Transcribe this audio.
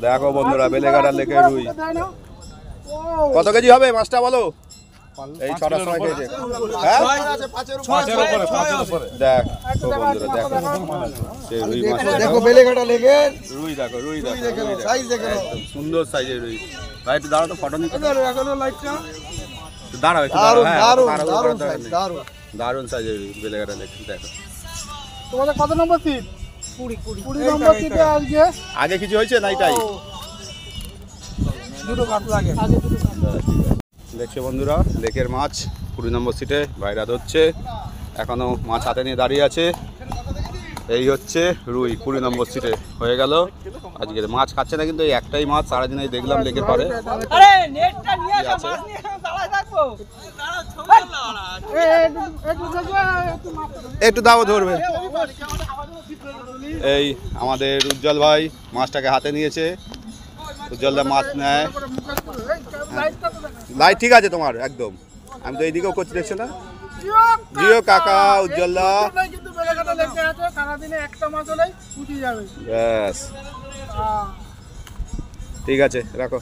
দেখো বন্ধুরা বেলেঘাটা লেকের রুই কত কেজি হবে মাছটা বলো? এই 6টার সময় খেয়েছে। হ্যাঁ দেখ বন্ধুরা দেখো সেই রুই মাছ দেখো বেলেঘাটা লেকের রুই দেখো রুই দেখো সাইজ দেখো সুন্দর সাইজের রুই ভাই একটু দাঁড়াও তো ফটো নিতে এখনো লাইটটা দাঁড়াও একটু দারুণ দারুণ সাইজের রুই বেলেঘাটা লেক দেখো। তোমাদের কত নম্বর সিট? 20 নম্বর সিটে আগে কিছু হয়েছে না এটাই দুটো কাট লাগে দেখছো বন্ধুরা লেকের মাছ 20 নম্বর সিটে ভাইরা ধরছে এখনো মাছ হাতে নিয়ে দাঁড়িয়ে আছে। এই হচ্ছে রুই 20 নম্বর সিটে হয়ে গেল আজকের মাছ খাচ্ছে না কিন্তু এই একটাই মাছ সারাদিন এই দেখলাম লেকের পারে একটু দাও ধরবে। এই আমাদের উজ্জ্বল ভাই মাছটাকে হাতে নিয়েছে উজ্জ্বলদা মাছ নেয় লাইট ঠিক আছে তোমার একদম আমি তো এইদিকেও করছি দেখছো না জিও কাকা উজ্জ্বলদা ব্যাস ঠিক আছে রাখো।